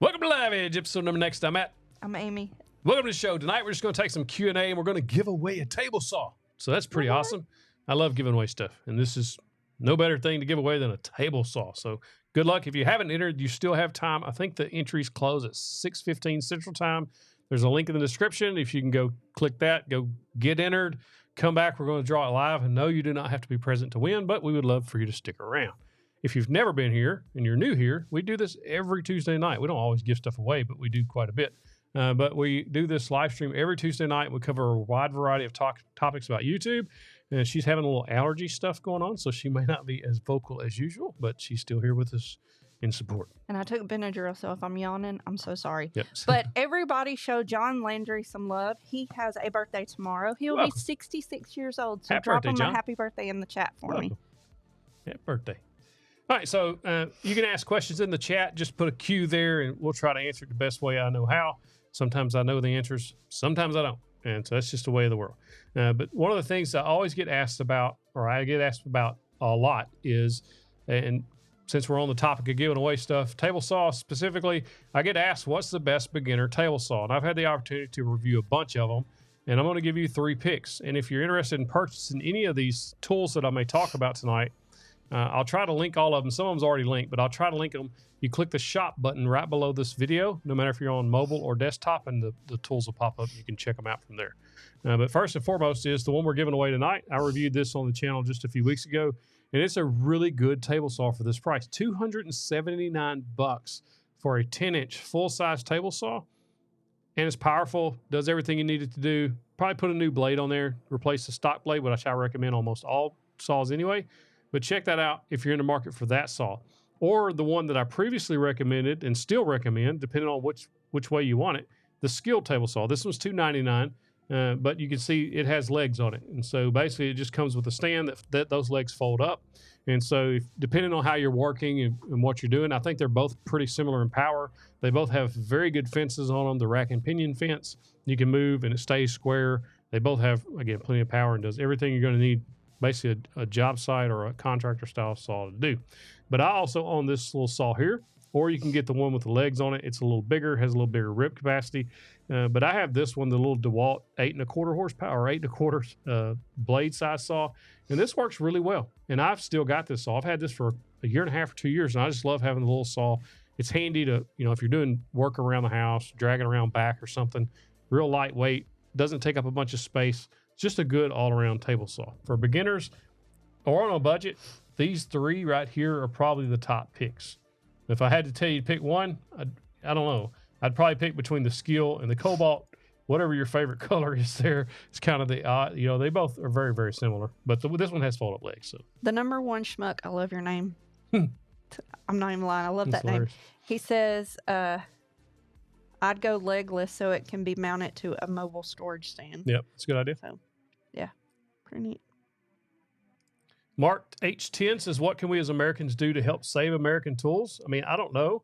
Welcome to Live Edge, episode number next. I'm Matt. I'm Amy. Welcome to the show. Tonight we're just going to take some Q&A and we're going to give away a table saw. So that's pretty awesome. I love giving away stuff, and this is no better thing to give away than a table saw. So good luck. If you haven't entered, you still have time. I think the entries close at 6:15 Central Time. There's a link in the description. If you can go click that, go get entered, come back. We're going to draw it live. And no, you do not have to be present to win, but we would love for you to stick around. If you've never been here and you're new here, we do this every Tuesday night. We don't always give stuff away, but we do quite a bit. But we do this live stream every Tuesday night. We cover a wide variety of topics about YouTube. And she's having a little allergy stuff going on, so she may not be as vocal as usual, but she's still here with us in support. And I took Benadryl, so if I'm yawning, I'm so sorry. Yep. But everybody show John Landry some love. He has a birthday tomorrow. He'll be 66 years old, so drop him a happy birthday in the chat for me. Happy birthday. All right, so you can ask questions in the chat. Just put a Q there, and we'll try to answer it the best way I know how. Sometimes I know the answers. Sometimes I don't. And so that's just the way of the world. But one of the things I always get asked about, or I get asked about a lot is, and since we're on the topic of giving away stuff, table saw specifically, I get asked, what's the best beginner table saw? And I've had the opportunity to review a bunch of them, and I'm going to give you 3 picks. And if you're interested in purchasing any of these tools that I may talk about tonight, I'll try to link all of them. Some of them's already linked, but I'll try to link them. You click the shop button right below this video, no matter if you're on mobile or desktop, and the tools will pop up. You can check them out from there. But first and foremost is the one we're giving away tonight. I reviewed this on the channel just a few weeks ago, and it's a really good table saw for this price. $279 for a 10-inch full-size table saw. And it's powerful, does everything you need it to do. Probably put a new blade on there, replace the stock blade, which I recommend almost all saws anyway. But check that out if you're in the market for that saw. Or the one that I previously recommended and still recommend, depending on which way you want it, the skilled table saw. This one's $299, but you can see it has legs on it. And so basically it just comes with a stand that those legs fold up. And so depending on how you're working and what you're doing, I think they're both pretty similar in power. They both have very good fences on them, the rack and pinion fence. You can move and it stays square. They both have, again, plenty of power and does everything you're going to need, basically a job site or a contractor style saw to do. But I also own this little saw here, or you can get the one with the legs on it. It's a little bigger, has a little bigger rip capacity. But I have this one, the little DeWalt 8.25 horsepower, 8.25 blade size saw. And this works really well. And I've still got this saw. I've had this for a year and a half or 2 years. And I just love having the little saw. It's handy to, if you're doing work around the house, dragging around back or something, real lightweight, doesn't take up a bunch of space. It's just a good all-around table saw. For beginners or on a budget, these 3 right here are probably the top picks. If I had to tell you to pick one, I don't know. I'd probably pick between the Skill and the Kobalt. Whatever your favorite color is there. It's kind of the odd, they both are very, very similar. But this one has fold-up legs. So the number one schmuck, I love your name. I'm not even lying. I love that name. He says, I'd go legless so it can be mounted to a mobile storage stand. Yep, that's a good idea. So, yeah, pretty neat. Mark H10 says, what can we as Americans do to help save American tools? I mean, I don't know.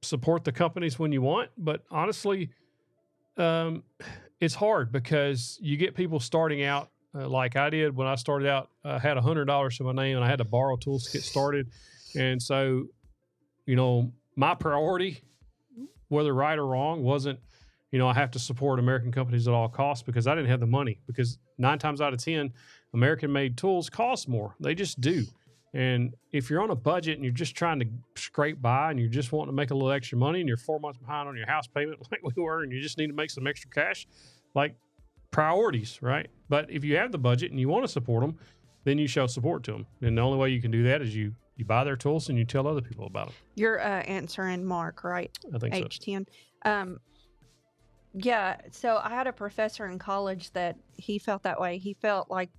Support the companies when you want, but honestly, it's hard because you get people starting out like I did when I started out. I had $100 to my name and I had to borrow tools to get started. And so, my priority, whether right or wrong, wasn't, I have to support American companies at all costs because I didn't have the money. Because 9 times out of 10, American-made tools cost more. They just do. And if you're on a budget and you're just trying to scrape by and you're just wanting to make a little extra money and you're 4 months behind on your house payment like we were and you just need to make some extra cash, like priorities, right? But if you have the budget and you want to support them, then you show support to them. And the only way you can do that is you buy their tools and you tell other people about them. You're answering Mark, right? I think so. H10. Yeah, so I had a professor in college that he felt that way. He felt like,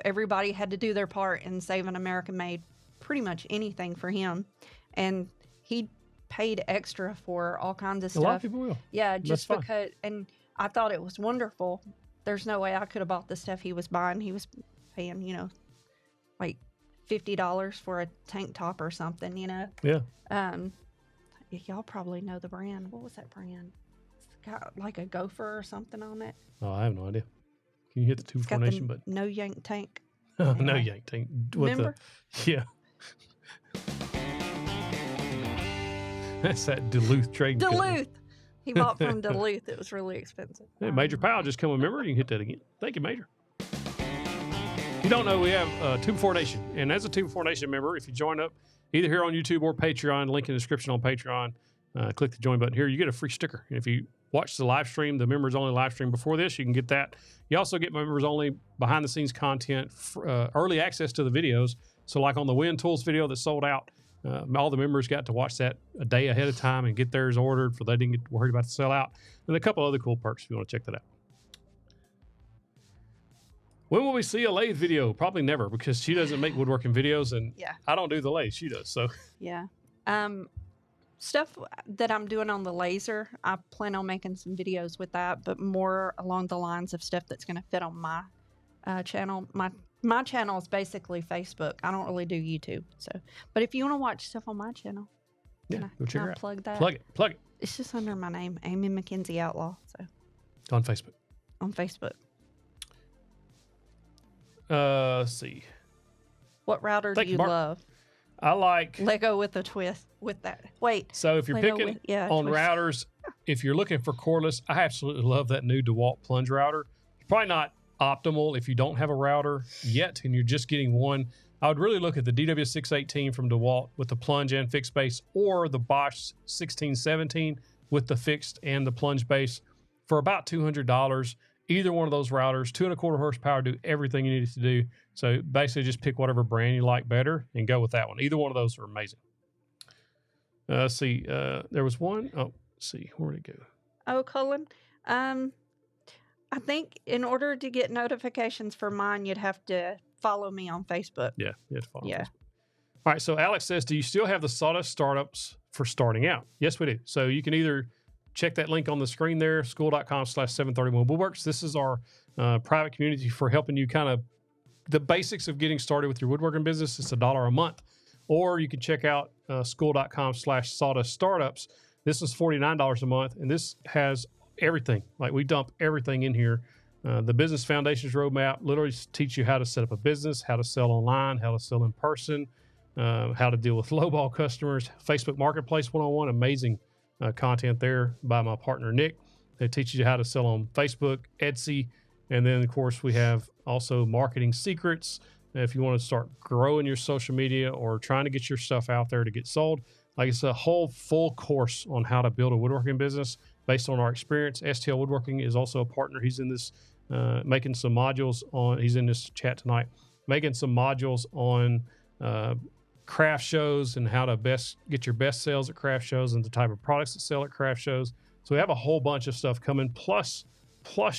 everybody had to do their part in saving American-made pretty much anything for him. And he paid extra for all kinds of stuff. A lot of people will. Yeah, just because, and I thought it was wonderful. There's no way I could have bought the stuff he was buying. He was paying, like $50 for a tank top or something, Yeah. Y'all probably know the brand. What was that brand? It's got like a gopher or something on it. Oh, I have no idea. Can you hit the 2 formation button? No yank tank. No yank tank. Remember? Yeah. That's that Duluth trading company. Duluth. He bought from Duluth. It was really expensive. Hey, Major Powell just come a member. You can hit that again. Thank you, Major. If you don't know, we have 2 Before Nation. And as a 2 Before Nation member, if you join up either here on YouTube or Patreon, link in the description on Patreon, click the join button here, you get a free sticker. And if you watch the live stream, the members only live stream before this, you can get that. You also get members only behind the scenes content, early access to the videos. So like on the Wind Tools video that sold out, all the members got to watch that a day ahead of time and get theirs ordered for they didn't get worried about the sell out. And a couple other cool perks if you want to check that out. When will we see a lathe video? Probably never, because she doesn't make woodworking videos, and I don't do the lathe. She does. So yeah, stuff that I'm doing on the laser, I plan on making some videos with that, but more along the lines of stuff that's going to fit on my channel. My channel is basically Facebook. I don't really do YouTube. So, but if you want to watch stuff on my channel, go check it out. Plug that. Plug it. It's just under my name, Amy McKenzie Outlaw. So on Facebook. Let's see. What router do you love? I like Lego with a twist with that. Wait. So if you're picking on routers, if you're looking for cordless, I absolutely love that new DeWalt plunge router. It's probably not optimal if you don't have a router yet and you're just getting one. I would really look at the DW618 from DeWalt with the plunge and fixed base, or the Bosch 1617 with the fixed and the plunge base for about $200. Either one of those routers, 2.25 horsepower, do everything you need it to do. So basically just pick whatever brand you like better and go with that one. Either one of those are amazing. Let's see. There was one. Oh, let's see. Where'd it go? Oh, Cullen. I think in order to get notifications for mine, you'd have to follow me on Facebook. Yeah, you have to follow Facebook. All right, so Alex says, do you still have the Sawdust Startups for starting out? Yes, we do. So you can either check that link on the screen there, school.com/731 Woodworks. This is our private community for helping you kind of the basics of getting started with your woodworking business. It's $1 a month. Or you can check out school.com/Sawdust Startups. This is $49 a month, and this has everything. Like, we dump everything in here. The Business Foundations Roadmap literally teach you how to set up a business, how to sell online, how to sell in person, how to deal with lowball customers, Facebook Marketplace 101, amazing content there by my partner, Nick. They teach you how to sell on Facebook, Etsy, and then, of course, we have also marketing secrets. If you want to start growing your social media or trying to get your stuff out there to get sold, like, it's a whole full course on how to build a woodworking business based on our experience. STL Woodworking is also a partner. He's in this, making some modules on, he's in this chat tonight, making some modules on craft shows and how to best get your best sales at craft shows and the type of products that sell at craft shows. So we have a whole bunch of stuff coming. Plus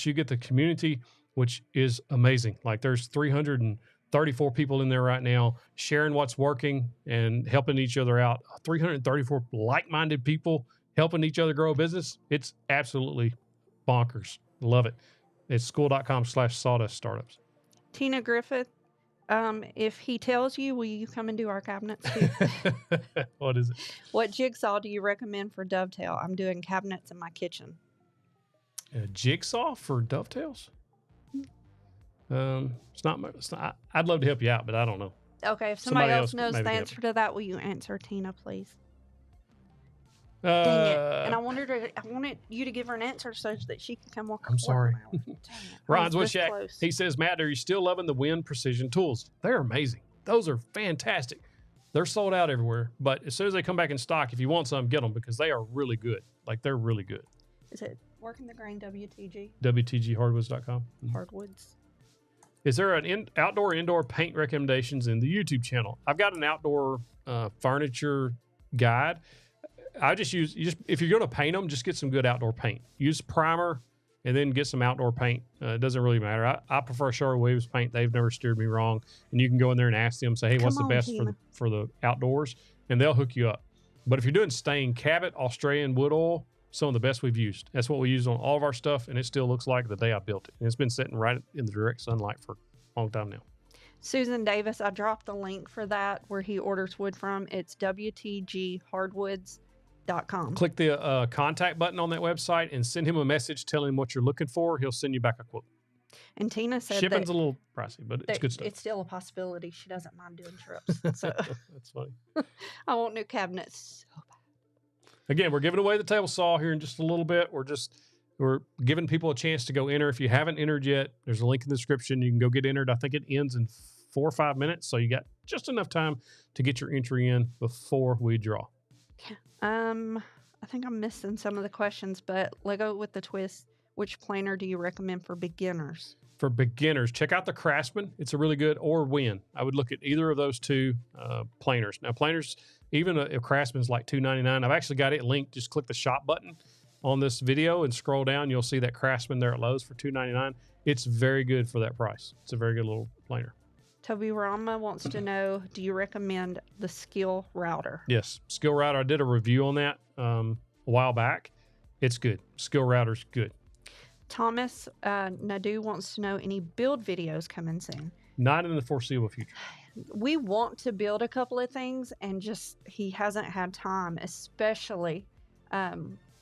you get the community, which is amazing. Like, there's 334 people in there right now sharing what's working and helping each other out. 334 like-minded people helping each other grow a business. It's absolutely bonkers. Love it. It's school.com/Sawdust Startups. Tina Griffith, if he tells you, will you come and do our cabinets too? What is it? What jigsaw do you recommend for dovetail? I'm doing cabinets in my kitchen. A jigsaw for dovetails? It's not. I'd love to help you out, but I don't know. Okay, if somebody else knows the answer to that, will you answer Tina, please? Dang it! And I wanted you to give her an answer so that she can come walk. I'm sorry. Ron's with Shaq. Close. He says, Matt, are you still loving the Wind Precision tools? They're amazing. Those are fantastic. They're sold out everywhere, but as soon as they come back in stock, if you want some, get them, because they are really good. Like, they're really good. Is it Working the Grain WTG? WTGHardwoods.com. Hardwoods. Is there an indoor paint recommendations in the YouTube channel? I've got an outdoor furniture guide. I just use, if you're going to paint them, just get some good outdoor paint. Use primer and then get some outdoor paint. It doesn't really matter. I prefer Sherwin-Williams paint. They've never steered me wrong. And you can go in there and ask them, say, hey, what's the best for the outdoors? And they'll hook you up. But if you're doing stain, Cabot Australian wood oil, some of the best we've used. That's what we use on all of our stuff, and it still looks like the day I built it. And it's been sitting right in the direct sunlight for a long time now. Susan Davis, I dropped the link for that where he orders wood from. It's WTGHardwoods.com. Click the contact button on that website and send him a message telling him what you're looking for. He'll send you back a quote. And Tina said shipping's a little pricey, but it's good stuff. It's still a possibility. She doesn't mind doing trips. So that's funny. I want new cabinets so bad. Again, we're giving away the table saw here in just a little bit. We're giving people a chance to go enter. If you haven't entered yet, there's a link in the description. You can go get entered. I think it ends in 4 or 5 minutes, so you got just enough time to get your entry in before we draw. I think I'm missing some of the questions, but Lego with the twist. Which planer do you recommend for beginners? For beginners, check out the Craftsman. It's a really good, or Win. I would look at either of those two planers. Now, planers, even a Craftsman's like $2.99. I've actually got it linked. Just click the shop button on this video and scroll down. You'll see that Craftsman there at Lowe's for $2.99. It's very good for that price. It's a very good little planer. Toby Rama wants to know, do you recommend the Skill Router? Yes, Skill Router. I did a review on that a while back. It's good. Skill Router's good. Thomas Nadu wants to know, any build videos coming soon? Not in the foreseeable future. We want to build a couple of things, and just he hasn't had time, especially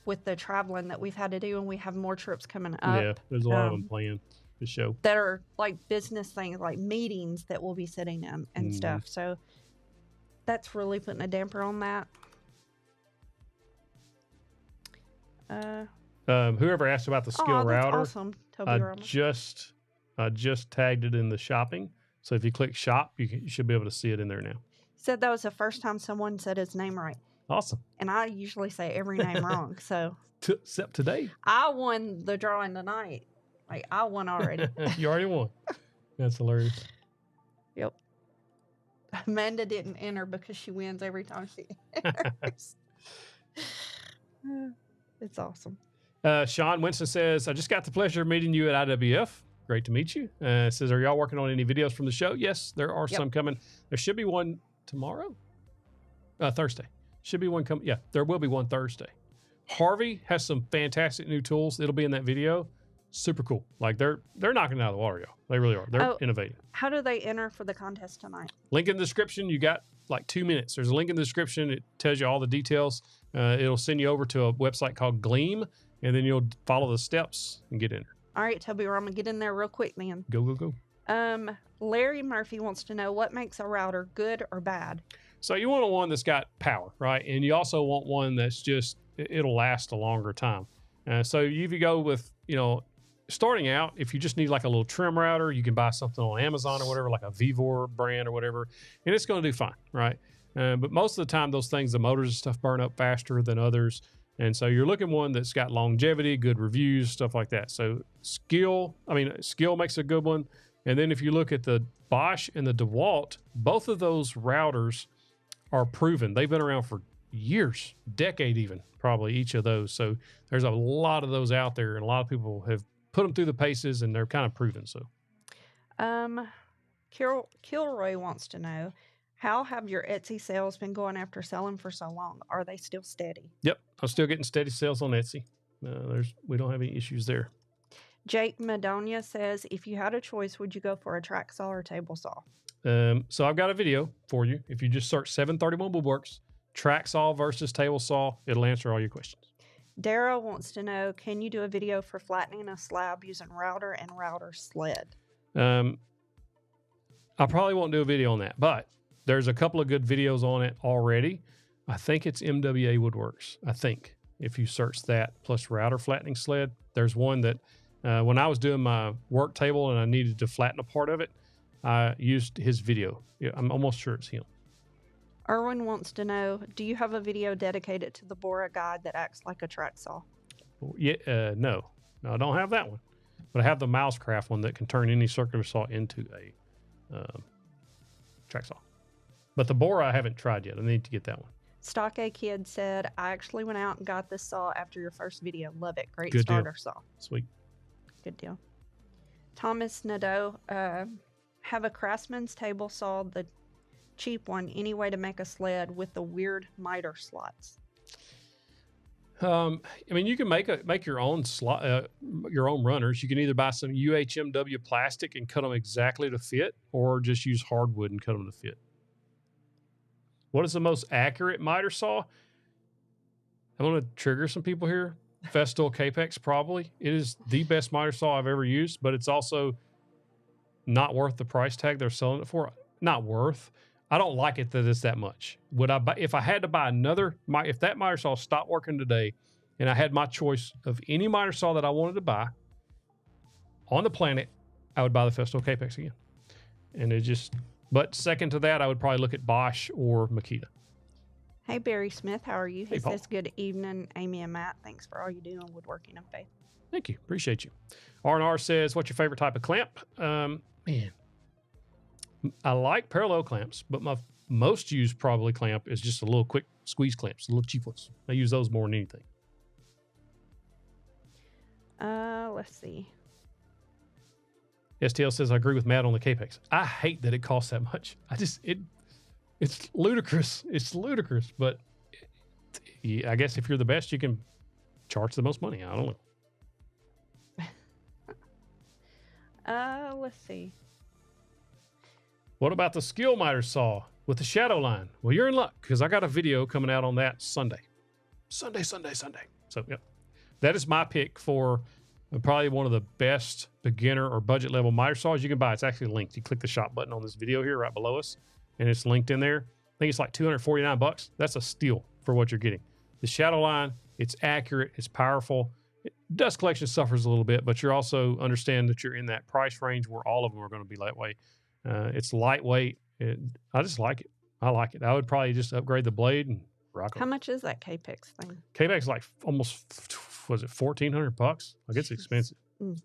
with the traveling that we've had to do, and we have more trips coming up. Yeah, there's a lot of them planned to show. That are like business things, like meetings that we'll be sitting in and stuff. So that's really putting a damper on that. Whoever asked about the Skill Router, awesome. Toby I just tagged it in the shopping. So if you click shop, you should be able to see it in there now. Said that was the first time someone said his name right. Awesome. And I usually say every name wrong. So except today. I won the drawing tonight. Like, I won already. You already won. That's hilarious. Yep. Amanda didn't enter because she wins every time she enters. It's awesome. Sean Winston says, I just got the pleasure of meeting you at IWF. Great to meet you. Says, are y'all working on any videos from the show? Yes, there are some coming. There should be one tomorrow. Thursday. Should be one coming. Yeah, there will be one Thursday. Harvey has some fantastic new tools. It'll be in that video. Super cool. Like they're knocking it out of the water, y'all. They really are. They're innovating. How do they enter for the contest tonight? Link in the description. You got like 2 minutes. There's a link in the description. It tells you all the details. It'll send you over to a website called Gleam, and then you'll follow the steps and get in. All right, Toby, I'm gonna get in there real quick, man. Go. Larry Murphy wants to know, what makes a router good or bad? So you want one that's got power, right? And you also want one that's just, it'll last a longer time. So if you go with, starting out, if you just need like a little trim router, you can buy something on Amazon or whatever, like a Vivor brand or whatever, and it's going to do fine, right? But most of the time, those things, the motors and stuff burn up faster than others. And so you're looking one that's got longevity, good reviews, stuff like that. So Skill makes a good one. And then if you look at the Bosch and the DeWalt, both of those routers are proven. They've been around for years, decade even, probably each of those. So there's a lot of those out there, and a lot of people have put them through the paces, and they're kind of proven. So, Kilroy wants to know, how have your Etsy sales been going after selling for so long? Are they still steady? Yep, I'm still getting steady sales on Etsy. We don't have any issues there. Jake Madonia says, if you had a choice, would you go for a track saw or table saw? So I've got a video for you. If you just search 731 Woodworks, track saw versus table saw, it'll answer all your questions. Dara wants to know, can you do a video for flattening a slab using router and router sled? I probably won't do a video on that, but there's a couple of good videos on it already. I think it's MWA Woodworks. I think if you search that plus router flattening sled, there's one that when I was doing my work table and I needed to flatten a part of it, I used his video. Yeah, I'm almost sure it's him. Erwin wants to know, do you have a video dedicated to the Bora guide that acts like a track saw? Yeah, no, I don't have that one, but I have the Mousecraft one that can turn any circular saw into a track saw. But the Bora I haven't tried yet. I need to get that one. Stock A Kid said, I actually went out and got this saw after your first video. Love it. Great Good starter deal. saw. Sweet. Good deal. Thomas Nadeau, have a Craftsman's table saw, the cheap one, any way to make a sled with the weird miter slots? I mean, you can make your own slot, your own runners. You can either buy some UHMW plastic and cut them exactly to fit, or just use hardwood and cut them to fit. What is the most accurate miter saw? I'm going to trigger some people here. Festool Capex, probably. It is the best miter saw I've ever used, but it's also not worth the price tag they're selling it for. Not worth. I don't like it that it's that much. Would I buy, if I had to buy another, if that miter saw stopped working today and I had my choice of any miter saw that I wanted to buy on the planet, I would buy the Festool Capex again. And it just, but second to that, I would probably look at Bosch or Makita. Hey, Barry Smith, how are you? He Hey, Paul. says, good evening, Amy and Matt. Thanks for all you do on Woodworking and Faith. Thank you. Appreciate you. R&R says, what's your favorite type of clamp? Man, I like parallel clamps, but my most used probably clamp is just a little quick squeeze clamps, the little cheap ones. I use those more than anything. Let's see. STL says, I agree with Matt on the Capex. I hate that it costs that much. It's ludicrous. It's ludicrous, but I guess if you're the best, you can charge the most money. I don't know. Let's see. What about the skill miter saw with the shadow line? Well, you're in luck because I got a video coming out on that Sunday. Sunday. So, yep. That is my pick for probably one of the best beginner or budget level miter saws you can buy. It's actually linked. You click the shop button on this video here right below us, and it's linked in there. I think it's like $249. That's a steal for what you're getting. The shadow line, it's accurate, it's powerful. Dust collection suffers a little bit, but you're also understand that you're in that price range where all of them are going to be lightweight. It's lightweight. I just like it. I like it. I would probably just upgrade the blade and rock it. How much is that Capex thing? Capex is like almost, was it $1,400? Like it's expensive. Mm.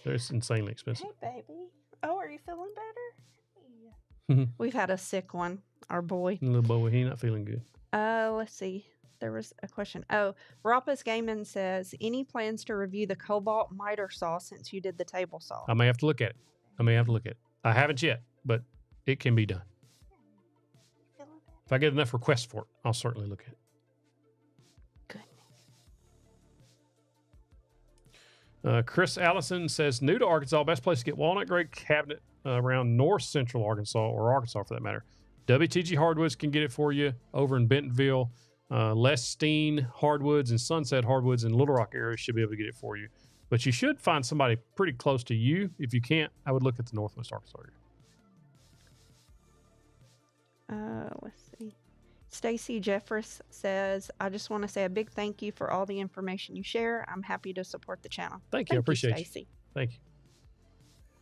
It's insanely expensive. Hey, baby. Oh, are you feeling better? Yeah. We've had a sick one, our boy. Little boy, he not feeling good. Let's see. There was a question. Oh, Rappas Gaiman says, any plans to review the Kobalt miter saw since you did the table saw? I may have to look at it. I haven't yet, but it can be done. If I get enough requests for it, I'll certainly look at it. Goodness. Chris Allison says, new to Arkansas, best place to get walnut grade cabinet around north central Arkansas, or Arkansas for that matter. WTG Hardwoods can get it for you over in Bentonville. Les Steen Hardwoods and Sunset Hardwoods in Little Rock area should be able to get it for you. But you should find somebody pretty close to you. If you can't, I would look at the Northwest Arkansas area. Let's see. Stacy Jeffress says, I just want to say a big thank you for all the information you share. I'm happy to support the channel. Thank you. I appreciate you. Stacy. Thank you.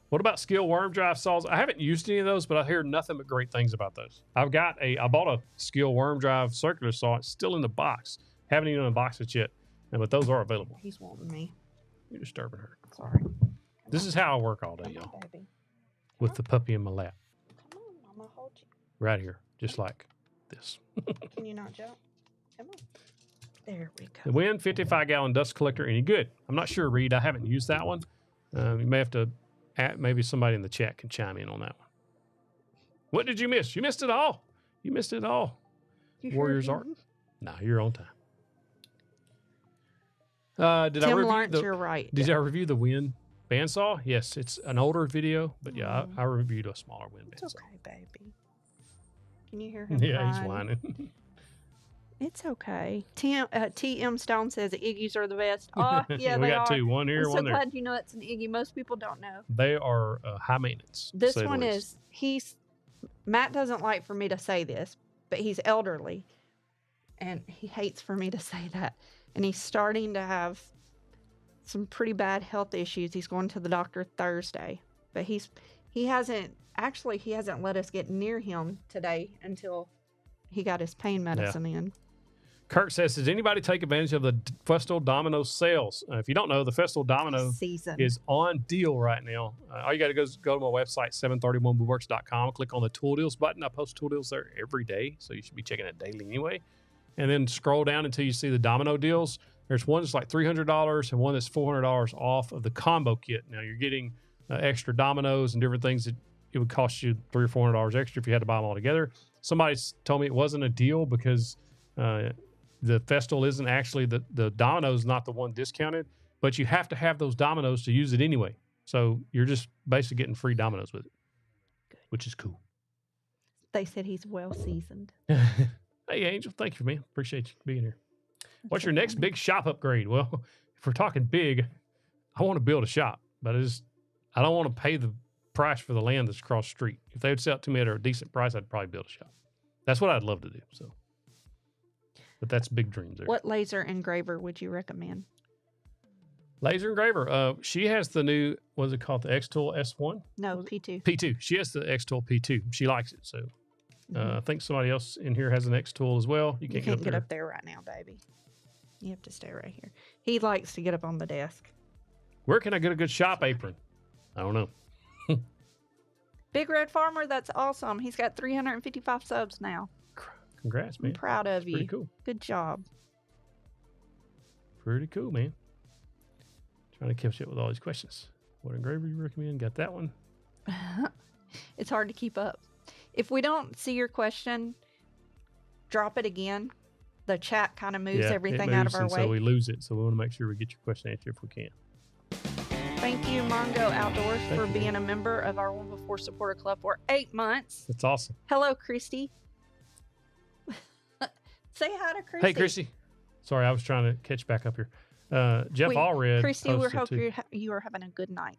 What about Skill worm drive saws? I haven't used any of those, but I hear nothing but great things about those. I bought a Skill worm drive circular saw. It's still in the box. Haven't even unboxed it yet, but those are available. He's wanting me. You're disturbing her. Sorry. This is how I work all day, y'all. Baby. With the puppy in my lap. Come on, I'm going to hold you. Right here, just like this. Can you not jump? Come on. There we go. The Win 55-gallon dust collector, any good? I'm not sure, Reed. I haven't used that one. You may have to, maybe somebody in the chat can chime in on that one. What did you miss? You missed it all. You missed it all. Warriors Art. Nah, you're on time. Did Tim Lawrence, you're right. Did I review the Win bandsaw? Yes, it's an older video, but yeah, I reviewed a smaller Win bandsaw. It's okay, baby. Can you hear him? Yeah, he's whining. It's okay. T.M. Stone says the Iggy's are the best. Oh, yeah, we they got are. two. One here, I'm one there. so glad you know it's an Iggy. Most people don't know. They are high maintenance. This one is, Matt doesn't like for me to say this, but he's elderly, and he hates for me to say that. And he's starting to have some pretty bad health issues. He's going to the doctor Thursday, but he hasn't let us get near him today until he got his pain medicine in. Kurt says, does anybody take advantage of the Festool Domino sales? If you don't know, the Festool Domino is on deal right now. All you got to go to my website, 731woodworks.com, click on the tool deals button. I post tool deals there every day, so you should be checking it daily anyway. And then scroll down until you see the Domino deals. There's one that's like $300 and one that's $400 off of the combo kit. Now you're getting extra dominoes and different things that it would cost you $300 or $400 extra if you had to buy them all together. Somebody told me it wasn't a deal because the Festool isn't actually, the domino is not the one discounted, but you have to have those dominoes to use it anyway. So you're just basically getting free dominoes with it, which is cool. They said he's well seasoned. Hey, Angel, thank you, man. Appreciate you being here. What's your next big shop upgrade? Well, if we're talking big, I want to build a shop, but I don't want to pay the price for the land that's across the street. If they would sell it to me at a decent price, I'd probably build a shop. That's what I'd love to do. So, but that's big dreams there. What laser engraver would you recommend? Laser engraver. She has the new, what is it called? The X-Tool S1? No, P2. P2. She has the X-Tool P2. She likes it. So I think somebody else in here has an X-Tool as well. You can't get up there right now, baby. You have to stay right here. He likes to get up on the desk. Where can I get a good shop apron? I don't know. Big Red Farmer, that's awesome. He's got 355 subs now. Congrats, man. I'm proud of you. Pretty cool. Good job. Pretty cool, man. Trying to catch up with all these questions. What engraver you recommend? Got that one. It's hard to keep up. If we don't see your question, drop it again. The chat kind of moves everything out of our way. So we lose it. So we want to make sure we get your question answered if we can. Thank you, Mongo Outdoors, for being a member of our One Before Supporter Club for 8 months. That's awesome. Hello, Christy. Say hi to Christy. Hey, Christy. Sorry, I was trying to catch back up here. Jeff Allred. Christy, we hope you are having a good night.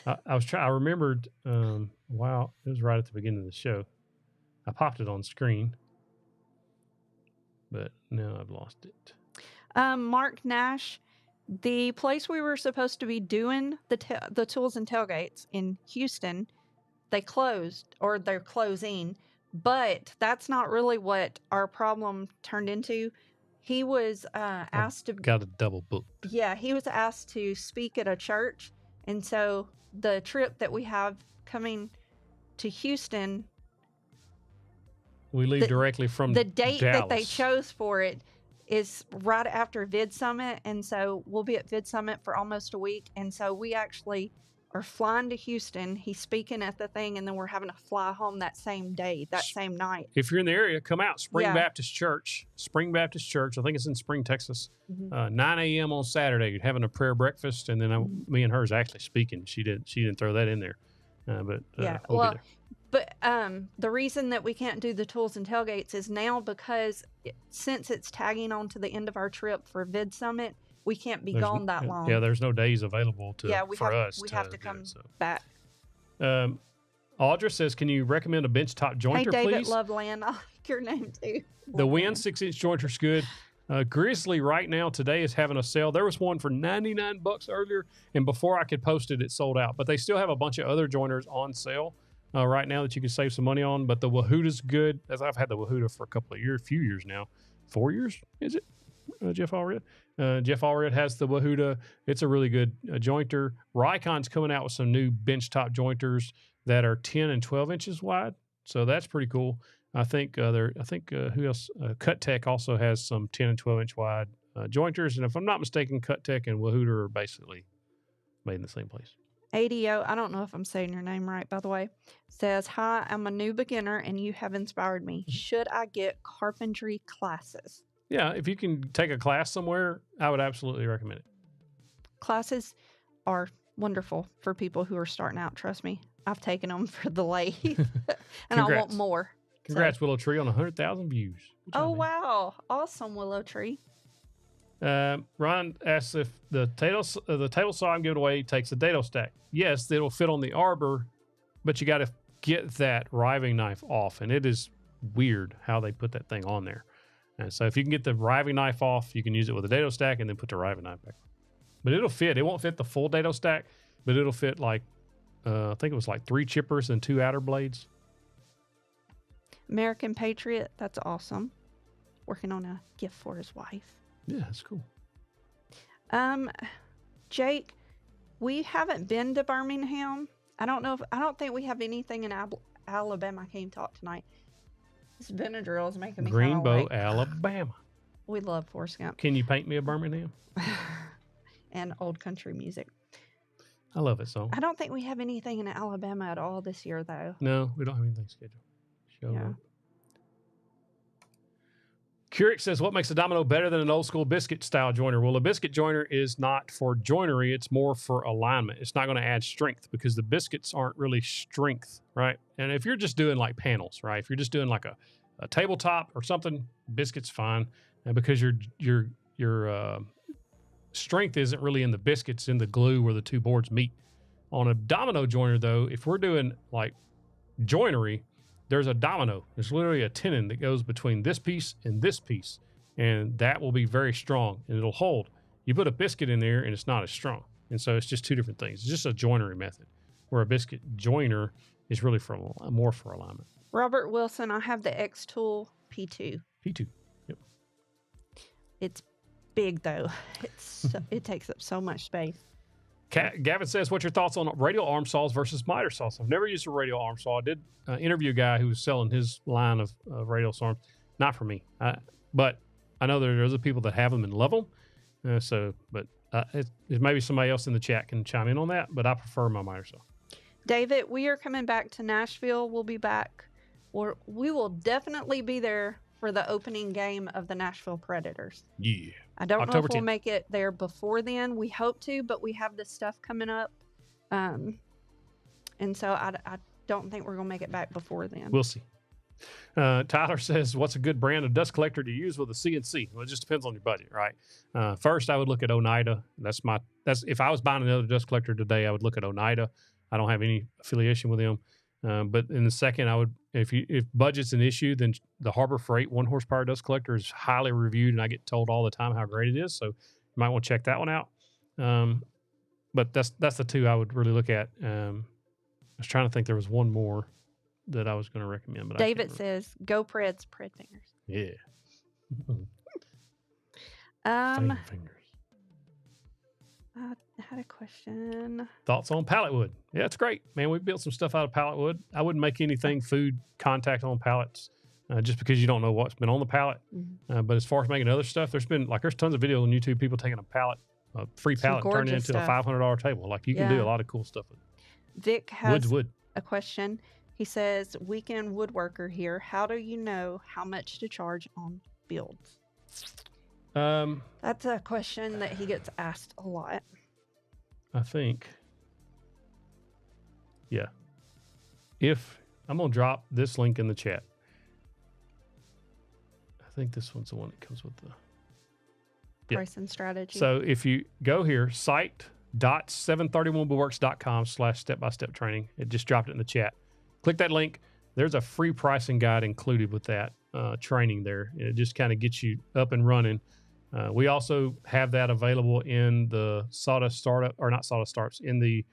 I remembered. Wow, it was right at the beginning of the show. I popped it on screen, but now I've lost it. Mark Nash, the place we were supposed to be doing the tools and tailgates in Houston, they closed, or they're closing. But that's not really what our problem turned into. He was asked to... Got a double book. Yeah, he was asked to speak at a church. And so the trip that we have coming to Houston... We leave directly from the date Dallas. that they chose for it is right after Vid Summit. And so we'll be at Vid Summit for almost a week. And so we actually are flying to Houston. He's speaking at the thing, and then we're having to fly home that same day, that same night. If you're in the area, come out. Spring Baptist Church. I think it's in Spring, Texas. 9 a.m. on Saturday. You're having a prayer breakfast, and then me and her is actually speaking. She didn't throw that in there. We'll be there. But the reason that we can't do the tools and tailgates is now because since it's tagging on to the end of our trip for Vid Summit, we can't be gone that long. Yeah, there's no days available for us. We have to come back. Audra says, can you recommend a benchtop jointer, Hey, David please? Loveland, I like your name too. The Win 6-inch jointer's good. Grizzly right now today is having a sale. There was one for $99 earlier, and before I could post it, it sold out. But they still have a bunch of other jointers on sale right now that you can save some money on. But the Wahuda's good, as I've had the Wahuda for a few years now. 4 years, is it, Jeff Allred? Jeff Allred has the Wahuda. It's a really good jointer. Rycon's coming out with some new benchtop jointers that are 10 and 12 inches wide. So that's pretty cool. I think who else? Cut Tech also has some 10 and 12 inch wide jointers. And if I'm not mistaken, Cut Tech and Wahuda are basically made in the same place. ADO, I don't know if I'm saying your name right, by the way, says, hi, I'm a new beginner and you have inspired me. Should I get carpentry classes? Yeah, if you can take a class somewhere, I would absolutely recommend it. Classes are wonderful for people who are starting out. Trust me, I've taken them for the lathe, and I want more. Congrats, Willow Tree, on 100,000 views. Oh, wow. Awesome, Willow Tree. Ron asks if the table saw I'm giving away takes a dado stack. Yes, it'll fit on the arbor, but you got to get that riving knife off, and it is weird how they put that thing on there. And so if you can get the riving knife off, you can use it with a dado stack and then put the riving knife back. But it'll fit. It won't fit the full dado stack, but it'll fit like, I think it was like 3 chippers and 2 outer blades. American Patriot, that's awesome. Working on a gift for his wife. Yeah, that's cool. Jake, we haven't been to Birmingham. I don't think we have anything in Alabama. I can't talk tonight. This Benadryl is making me Greenbow, Alabama. We love Forrest Gump. Can you paint me a Birmingham? And old country music. I love it so. I don't think we have anything in Alabama at all this year, though. No, we don't have anything scheduled. Keurig says, what makes a domino better than an old school biscuit style joiner? Well, a biscuit joiner is not for joinery. It's more for alignment. It's not going to add strength because the biscuits aren't really strength, right? And if you're just doing like panels, right? If you're just doing like a tabletop or something, biscuit's fine. And because your strength isn't really in the biscuits, in the glue where the two boards meet. On a domino joiner, though, if we're doing like joinery, there's a domino. There's literally a tenon that goes between this piece and this piece, and that will be very strong and it'll hold. You put a biscuit in there and it's not as strong. And so it's just two different things. It's just a joinery method, where a biscuit joiner is really more for alignment. Robert Wilson, I have the X Tool P2. P2. Yep. It's big though. It takes up so much space. Gavin says, what's your thoughts on radial arm saws versus miter saws? I've never used a radial arm saw. I did interview a guy who was selling his line of radial saws. Not for me. But I know there's other people that have them and love them. Maybe somebody else in the chat can chime in on that, but I prefer my miter saw. David, we are coming back to Nashville. We'll be back, or we will definitely be there for the opening game of the Nashville Predators. Yeah. I don't October know if we'll 10th. make it there before then. We hope to, but we have this stuff coming up. And so I don't think we're going to make it back before then. We'll see. Tyler says, what's a good brand of dust collector to use with a CNC? Well, it just depends on your budget, right? First, I would look at Oneida. That's if I was buying another dust collector today, I would look at Oneida. I don't have any affiliation with them. But in the second, I would, if budget's an issue, then the Harbor Freight 1 horsepower dust collector is highly reviewed, and I get told all the time how great it is. So you might want to check that one out. But that's the two I would really look at. I was trying to think there was one more that I was going to recommend. But David says, go Preds, Pred fingers. Yeah. Fingers. I had a question. Thoughts on pallet wood? Yeah, it's great, man. We built some stuff out of pallet wood. I wouldn't make anything food contact on pallets just because you don't know what's been on the pallet. Mm-hmm. But as far as making other stuff, there's tons of videos on YouTube, people taking a free pallet and turning it into stuff. a $500 table. Like you can do a lot of cool stuff with it. Vic has wood. a question. He says, weekend woodworker here. How do you know how much to charge on builds? That's a question that he gets asked a lot. I think, yeah. If I'm going to drop this link in the chat. I think this one's the one that comes with the price and strategy. So if you go here, site.731woodworks.com/step-by-step training. It just dropped it in the chat. Click that link. There's a free pricing guide included with that training there. It just kind of gets you up and running. We also have that available in the Sawdust Startup, or not Sawdust Startups, in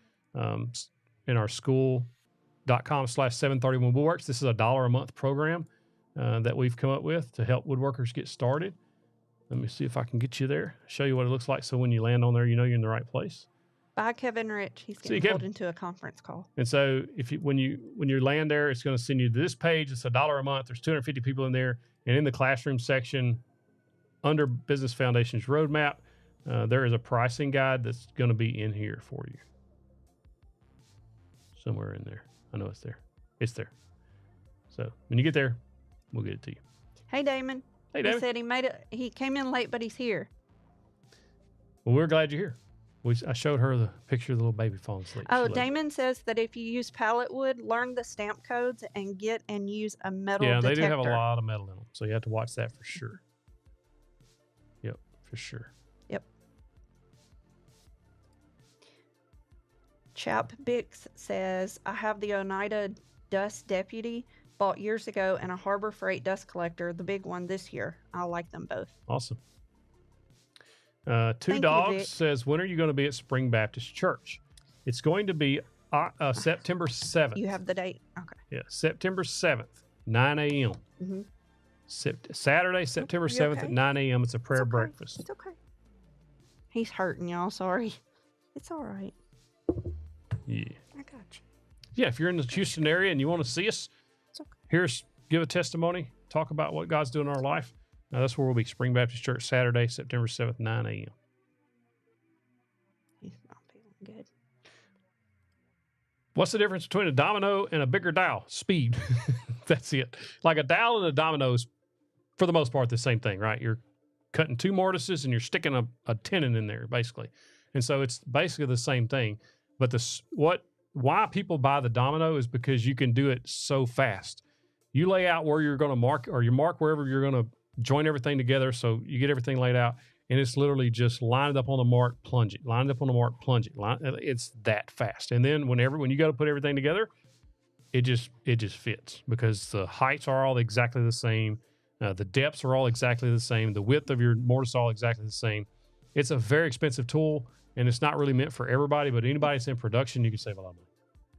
our school.com/731woodworks. This is $1 a month program that we've come up with to help woodworkers get started. Let me see if I can get you there, show you what it looks like, so when you land on there, you know you're in the right place. Bye, Kevin Rich. He's getting pulled into a conference call. And so when you land there, it's going to send you to this page. It's $1 a month. There's 250 people in there. And in the classroom section, under Business Foundations Roadmap, there is a pricing guide that's going to be in here for you. Somewhere in there. I know it's there. It's there. So when you get there, we'll get it to you. Hey, Damon. Hey, Damon. He said he made it. He came in late, but he's here. Well, we're glad you're here. I showed her the picture of the little baby falling asleep. Oh, Damon says that if you use pallet wood, learn the stamp codes and use a metal detector. Yeah, they do have a lot of metal in them, so you have to watch that for sure. Yep, for sure. Yep. Chap Bix says, I have the Oneida Dust Deputy, bought years ago, and a Harbor Freight dust collector, the big one this year. I like them both. Awesome. Two Dogs says, when are you going to be at Spring Baptist Church? It's going to be September 7th. You have the date? Okay. Yeah, September 7th, 9 a.m. Mm-hmm. Saturday, September 7th at 9 a.m. It's a prayer breakfast. It's okay. He's hurting, y'all. Sorry. It's all right. Yeah. I got you. Yeah, if you're in the Houston area and you want to see us, it's okay. Give a testimony, talk about what God's doing in our life. Now, that's where we'll be, Spring Baptist Church, Saturday, September 7th, 9 a.m. He's not feeling good. What's the difference between a domino and a bigger dowel? Speed. That's it. Like a dowel and a domino is, for the most part, the same thing, right? You're cutting two mortises and you're sticking a tenon in there, basically. And so it's basically the same thing. But why people buy the domino is because you can do it so fast. You lay out where you're going to mark, or you mark wherever you're going to join everything together, so you get everything laid out. and it's literally just line it up on the mark, plunge it, line it up on the mark, plunge it. It's that fast. And then when you go to put everything together, it just fits because the heights are all exactly the same. The depths are all exactly the same. The width of your mortise saw exactly the same. It's a very expensive tool, and it's not really meant for everybody, but anybody that's in production, you can save a lot of money.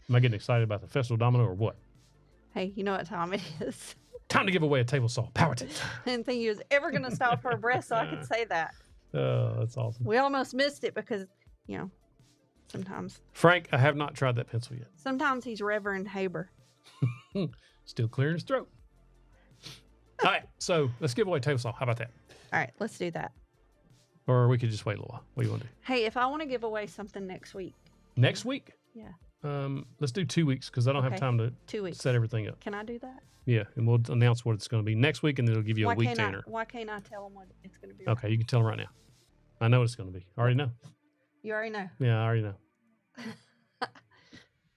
Am I getting excited about the Festival Domino or what? Hey, you know what time it is. Time to give away a table saw. Power tip. I didn't think you was ever going to stop for a breath so I could say that. Oh, that's awesome. We almost missed it because, sometimes. Frank, I have not tried that pencil yet. Sometimes he's Reverend Haber. Still clearing his throat. All right, so let's give away a table saw. How about that? All right, let's do that. Or we could just wait a little while. What do you want to do? Hey, if I want to give away something next week. Next week? Yeah. Let's do 2 weeks because I don't have time to 2 weeks. set everything up. Can I do that? Yeah, and we'll announce what it's going to be next week, and then it'll give you a week to enter. Why can't I tell them what it's going to be? Okay, you can tell them right now. I know what it's going to be. I already know. You already know. Yeah, I already know.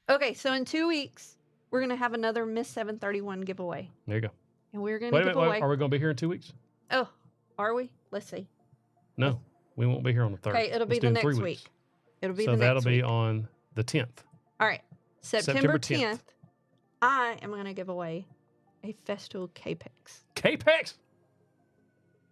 Okay, so in 2 weeks, we're going to have another Miss 731 giveaway. There you go. And we're going to give away. Are we going to be here in 2 weeks? Oh, are we? Let's see. No, we won't be here on the 3rd. Okay, it'll be the next week. It'll be the next week. So that'll be on the 10th. All right. September 10th, I am going to give away a Festool Capex. Capex?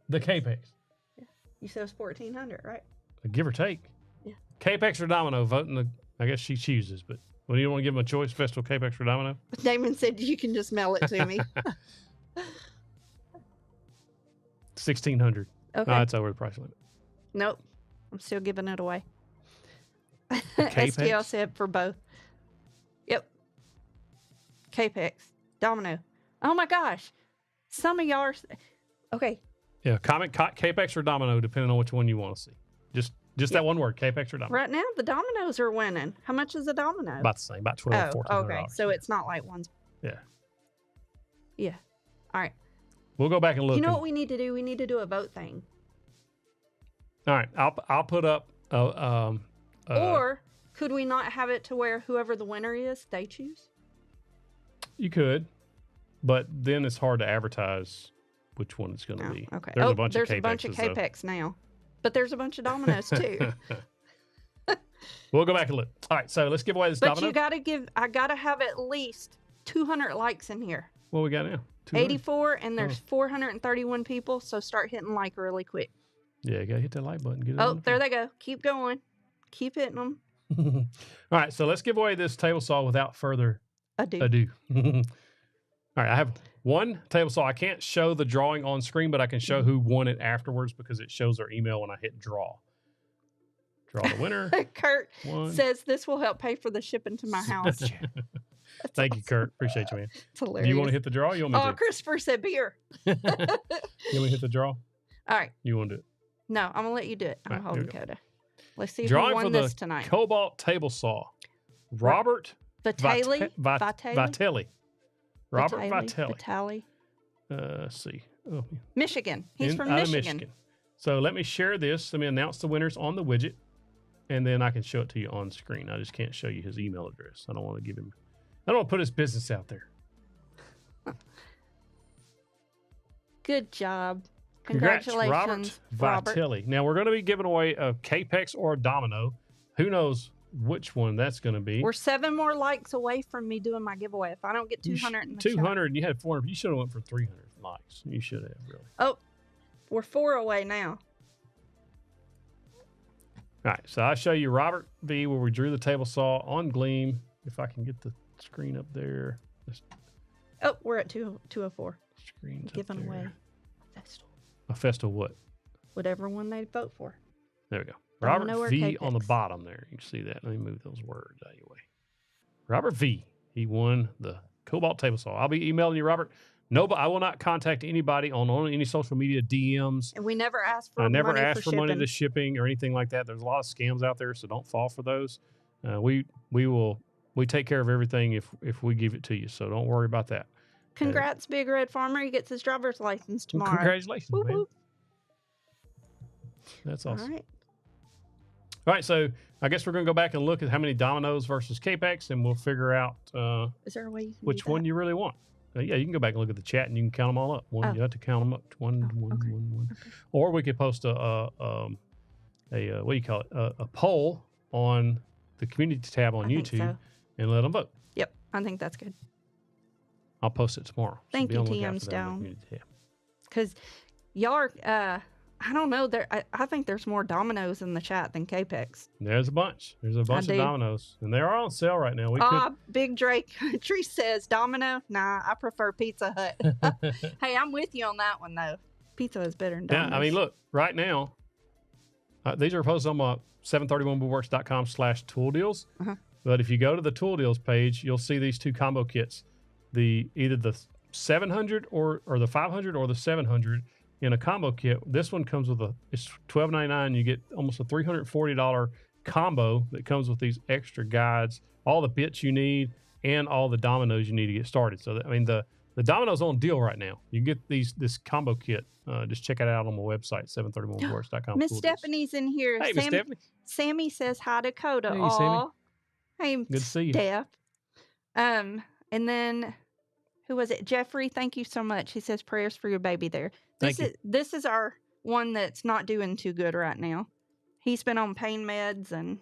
The Capex. Yeah. You said it was 1,400, right? Give or take. Yeah. Capex or Domino, voting. I guess she chooses, but do you want to give them a choice, Festool, Capex, or Domino? Damon said you can just mail it to me. 1,600. Okay. That's over the price limit. Nope. I'm still giving it away. Capex? STL said for both. Yep. Capex. Domino. Oh my gosh. Some of y'all are... Okay. Yeah, comment Capex or Domino, depending on which one you want to see. Just that one word, Capex or Domino. Right now, the dominoes are winning. How much is a domino? About the same, about $1,200, $1,400. Okay. So it's not like one's... Yeah. Yeah. All right. We'll go back and look. You know what we need to do? We need to do a vote thing. All right. I'll put up... or could we not have it to where whoever the winner is, they choose? You could, but then it's hard to advertise which one it's going to be. Okay. There's a bunch of Capex now, but there's a bunch of dominoes too. We'll go back and look. All right, so let's give away this domino. But I gotta have at least 200 likes in here. What we got now? 200? 84, and there's 431 people. So start hitting like really quick. Yeah, you gotta hit that like button. Get it Oh, there they go. Keep going. Keep hitting them. All right, so let's give away this table saw without further ado. All right, I have one table saw. I can't show the drawing on screen, but I can show who won it afterwards because it shows their email when I hit draw. Draw the winner. Kurt says this will help pay for the shipping to my house. Thank you, Kurt. Appreciate you, man. It's hilarious. Do you want to hit the draw? You want me to? Oh, Christopher said beer. You want me to hit the draw? All right. You want to do it? No, I'm going to let you do it. I'm holding Coda. Let's see Drawing who won this tonight. Kobalt table saw. Robert Vitelli. Robert Vitelli. Vitelli. Let's see. Oh, Michigan. He's from Michigan. So let me share this. Let me announce the winners on the widget, and then I can show it to you on screen. I just can't show you his email address. I don't want to give him. I don't want to put his business out there. Good job. Congrats, Congratulations, Robert Vitelli. Now we're going to be giving away a Capex or a Domino. Who knows which one that's going to be? We're 7 more likes away from me doing my giveaway. If I don't get 200 in the 200, chat. you had 400. You should have went for 300 likes. You should have, really. Oh, we're 4 away now. All right, so I'll show you Robert V where we drew the table saw on Gleam. If I can get the screen up there. Oh, we're at 204. Screen's giving up there. away a Festool. A Festool what? Whatever one they vote for. There we go. Domino Robert V Capex. on the bottom there. You can see that. Let me move those words out of your way. Robert V. He won the Kobalt table saw. I'll be emailing you, Robert. No, but I will not contact anybody on any social media DMs. And we never ask for I never money ask for for money shipping. to shipping or anything like that. There's a lot of scams out there, so don't fall for those. We take care of everything if we give it to you. So don't worry about that. Congrats, Big Red Farmer. He gets his driver's license tomorrow. Congratulations, Whoop, man. whoop. That's awesome. All right. All right, so I guess we're going to go back and look at how many dominoes versus Capex, and we'll figure out Is there a way you can which do one that? you really want. Yeah, you can go back and look at the chat and you can count them all up. One, you have to count them up. One. Okay. Or we could post a what do you call it? A poll on the community tab on I think YouTube so. and let them vote. Yep, I think that's good. I'll post it tomorrow. Thank be you, on the lookout TM's for that on the down. community tab. Because y'all are, I don't know, I think there's more dominoes in the chat than Capex. There's a bunch. There's a bunch of dominoes, and they are on sale right now. We could. Big Drake Country says domino. Nah, I prefer Pizza Hut. Hey, I'm with you on that one though. Pizza is better than dominoes. Yeah, I mean, look, right now, these are posted on my 731woodworks.com/tool deals. But if you go to the tool deals page, you'll see these two combo kits, either the 700 or the 500 or the 700 in a combo kit. This one comes with it's $12.99. You get almost a $340 combo that comes with these extra guides, all the bits you need, and all the dominoes you need to get started. So I mean, the dominoes on deal right now. You get this combo kit. Just check it out on my website, 731woodworks.com. Miss Stephanie's in here. Hey, Miss Stephanie. Sammy says hi to Coda. Hey, Sammy. Hey, good to see you. Steph. And then who was it? Jeffrey, thank you so much. He says prayers for your baby there. This is our one that's not doing too good right now. He's been on pain meds, and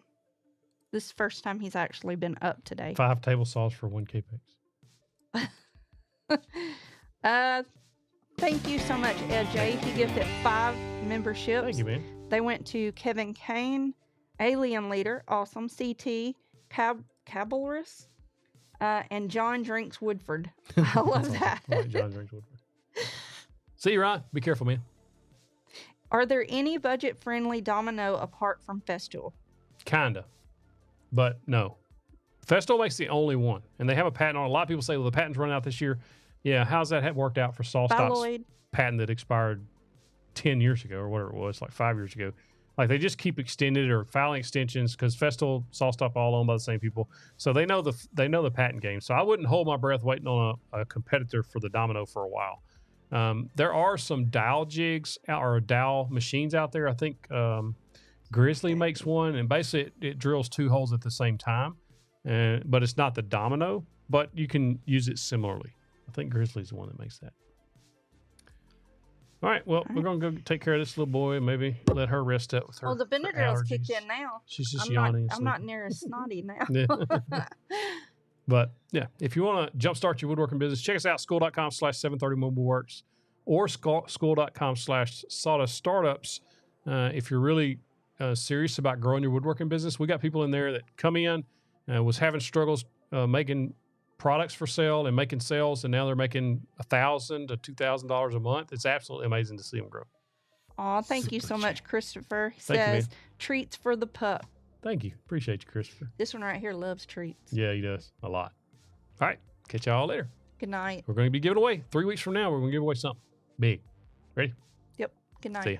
this is the first time he's actually been up today. 5 table saws for 1 Capex. Thank you so much, LJ. He gifted 5 memberships. Thank you, man. They went to Kevin Kane, Alien Leader, awesome, CT, Cabalrus, and John Drinks Woodford. I love that. John Drinks Woodford. See you, Ron. Be careful, man. Are there any budget-friendly domino apart from Festool? Kinda, but no. Festool makes the only one, and they have a patent on it. A lot of people say, well, the patent's running out this year. Yeah, how's that worked out for SawStop's patent that expired 10 years ago or whatever it was, like 5 years ago? Like, they just keep extending it or filing extensions because Festool, SawStop, all owned by the same people. So they know the patent game. So I wouldn't hold my breath waiting on a competitor for the domino for a while. There are some dowel jigs or dowel machines out there. I think Grizzly makes one, and basically it drills 2 holes at the same time. But it's not the domino, but you can use it similarly. I think Grizzly's the one that makes that. All right, well, we're going to go take care of this little boy and maybe let her rest up with her. Well, the Benadryl's kicked in now. She's just yawning. I'm not near as snotty now. Yeah. But, yeah, if you want to jumpstart your woodworking business, check us out, school.com/730woodworks or school.com/sawdust startups. If you're really serious about growing your woodworking business, we got people in there that come in, was having struggles making products for sale and making sales, and now they're making $1,000 to $2,000 a month. It's absolutely amazing to see them grow. Oh, thank you so much, Christopher. He Thank you, says man. treats for the pup. Thank you. Appreciate you, Christopher. This one right here loves treats. Yeah, he does a lot. All right, catch y'all later. Good night. We're going to be giving away 3 weeks from now. We're going to give away something big. Ready? Yep. Good night. See ya.